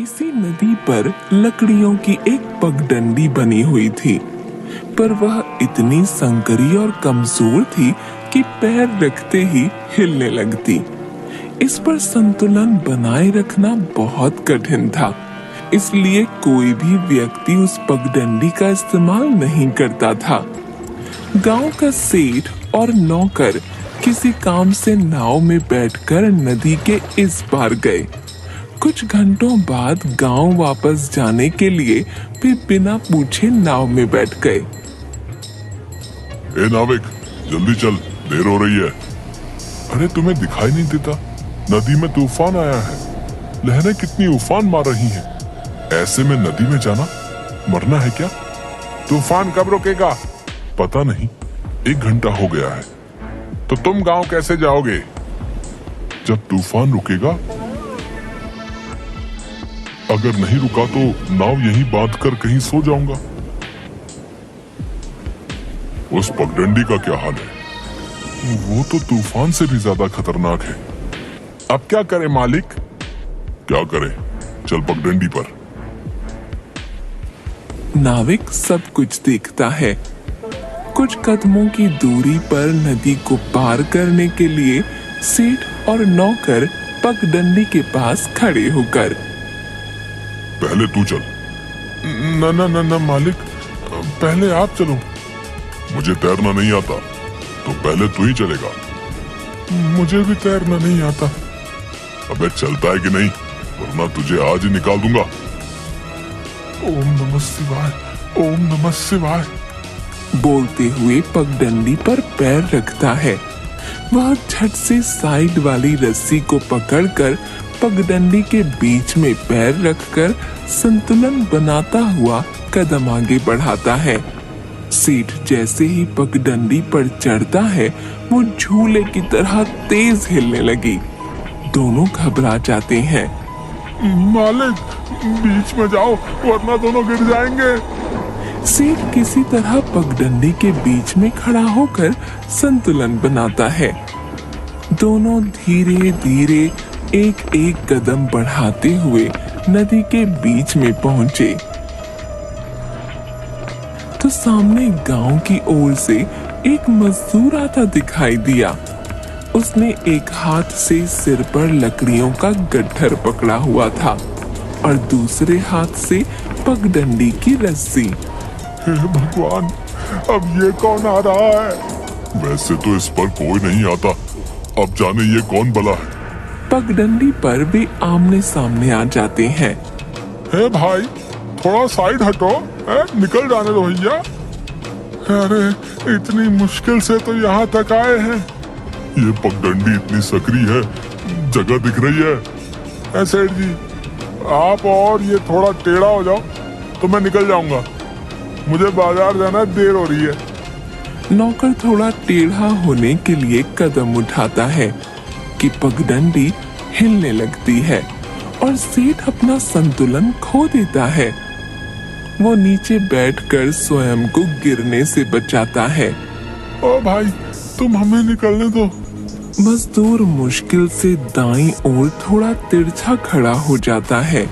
इसी नदी पर लकड़ियों की एक पगडंडी बनी हुई थी, पर वह इतनी संकरी और कमजोर थी कि पैर रखते ही हिलने लगती। इस पर संतुलन बनाए रखना बहुत कठिन था, इसलिए कोई भी व्यक्ति उस पगडंडी का इस्तेमाल नहीं करता था। गांव का सेठ और नौकर किसी काम से नाव में बैठकर नदी के इस पार गए। कुछ घंटों बाद गांव वापस जाने के लिए वे बिना पूछे नाव में बैठ गए। ए नाविक, जल्दी चल, देर हो रही है। अरे तुम्हें दिखाई नहीं देता? नदी में तूफान आया है, लहरें कितनी उफान मार रही हैं। ऐसे में नदी में जाना मरना है क्या? तूफान कब रुकेगा? पता नहीं, 1 घंटा हो गया है। तो तुम गांव कैसे जाओगे? जब तूफान रुकेगा। अगर नहीं रुका तो नाव यहीं बांधकर कहीं सो जाऊंगा। उस पगडंडी का क्या हाल है? वो तो तूफान से भी ज्यादा खतरनाक है। अब क्या करें मालिक? क्या करें? चल पगडंडी पर। नाविक सब कुछ देखता है। कुछ कदमों की दूरी पर नदी को पार करने के लिए सेठ और नौकर पगडंडी के पास खड़े होकर। पहले तू चल। न न न न मालिक, पहले आप चलो। मुझे तैरना नहीं आता, तो पहले तू ही चलेगा। मुझे भी तैरना नहीं आता। अबे चलता है कि नहीं, वरना तुझे आज ही निकाल दूंगा। ओम नमः शिवाय, ओम नमः शिवाय। बोलते हुए पगडंडी पर पैर रखता है। वह झट से साइड वाली रस्सी को पकड़कर पगडंडी के बीच में पैर रखकर संतुलन बनाता हुआ कदम आगे बढ़ाता है। सेठ जैसे ही पगडंडी पर चढ़ता है, वो झूले की तरह तेज हिलने लगी। दोनों घबरा जाते हैं। मालिक, बीच में जाओ, वरना दोनों गिर जाएंगे। सेठ किसी तरह पगडंडी के बीच में खड़ा होकर संतुलन बनाता है। दोनों धीरे धीरे एक एक कदम बढ़ाते हुए नदी के बीच में पहुंचे तो सामने गांव की ओर से एक मजदूर आता दिखाई दिया। उसने एक हाथ से सिर पर लकड़ियों का गट्ठर पकड़ा हुआ था और दूसरे हाथ से पगडंडी की रस्सी। हे भगवान, अब ये कौन आ रहा है? वैसे तो इस पर कोई नहीं आता, अब जाने ये कौन भला है। पगडंडी पर भी आमने सामने आ जाते हैं। हे भाई, थोड़ा साइड हटो, निकल जाने दो भैया। अरे इतनी मुश्किल से तो यहाँ तक आए हैं। ये पगडंडी इतनी सकरी है, जगह दिख रही है। सेठ जी, आप और ये थोड़ा टेढ़ा हो जाओ तो मैं निकल जाऊंगा। मुझे बाजार जाना, देर हो रही है। नौकर थोड़ा टेढ़ा होने के लिए कदम उठाता है कि पगडंडी हिलने लगती है और सेठ अपना संतुलन खो देता है। वो नीचे बैठकर स्वयं को गिरने से बचाता है। ओ भाई, तुम हमें निकलने दो। मजदूर मुश्किल से दाईं ओर थोड़ा तिरछा खड़ा हो जाता है।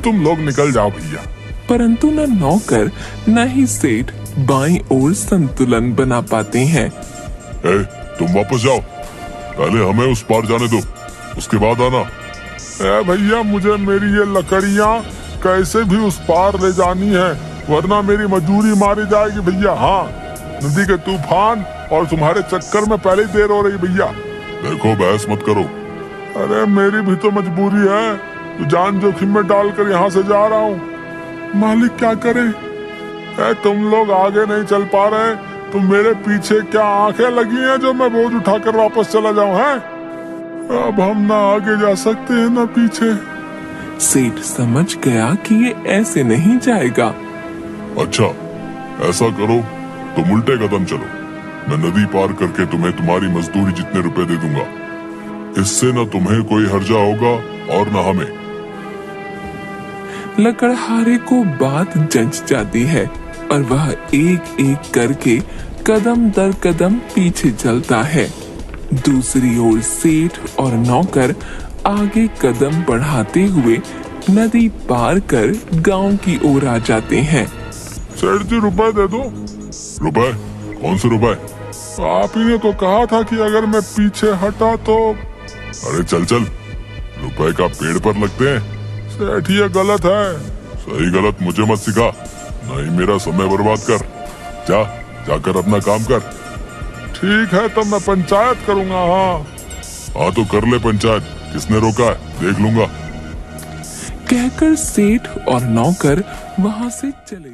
तुम लोग निकल जाओ भैया। परंतु न नौकर न ही सेठ बाईं ओर संतुलन बना पाते हैं। तुम वापस जाओ, पहले हमें उस पार जाने दो, उसके बाद आना। भैया, मुझे मेरी ये लकड़ियाँ कैसे भी उस पार ले जानी है, वरना मेरी मजदूरी मारी जाएगी भैया। हाँ, नदी के तूफान और तुम्हारे चक्कर में पहले ही देर हो रही भैया। देखो, बहस मत करो। अरे मेरी भी तो मजबूरी है, तो जान जोखिम में डालकर यहाँ से जा रहा हूँ। मालिक क्या करे? तुम लोग आगे नहीं चल पा रहे, तो मेरे पीछे क्या आंखें लगी हैं जो मैं बोझ उठाकर वापस चला जाऊं? है अब हम ना आगे जा सकते हैं ना पीछे। सेठ समझ गया कि ये ऐसे नहीं जाएगा। अच्छा, ऐसा करो, तुम उल्टे कदम चलो। मैं नदी पार करके तुम्हें तुम्हारी मजदूरी जितने रुपए दे दूंगा। इससे न तुम्हें कोई हर्जा होगा और न हमें। लकड़हारे को बात जंच जाती है और वह एक एक करके कदम दर कदम पीछे चलता है। दूसरी ओर सेठ और नौकर आगे कदम बढ़ाते हुए नदी पार कर गांव की ओर आ जाते हैं। सेठ जी रुपए दे दो। रुपए? कौन से रुपए? आप ही ने तो कहा था कि अगर मैं पीछे हटा तो। अरे चल चल, रुपए का पेड़ पर लगते हैं। सेठ ये गलत है। सही गलत मुझे मत सिखा, नहीं मेरा समय बर्बाद कर। जा जाकर अपना काम कर। ठीक है तब मैं पंचायत करूंगा। हाँ तो कर ले पंचायत, किसने रोका है देख लूंगा। कहकर सेठ और नौकर वहां से चले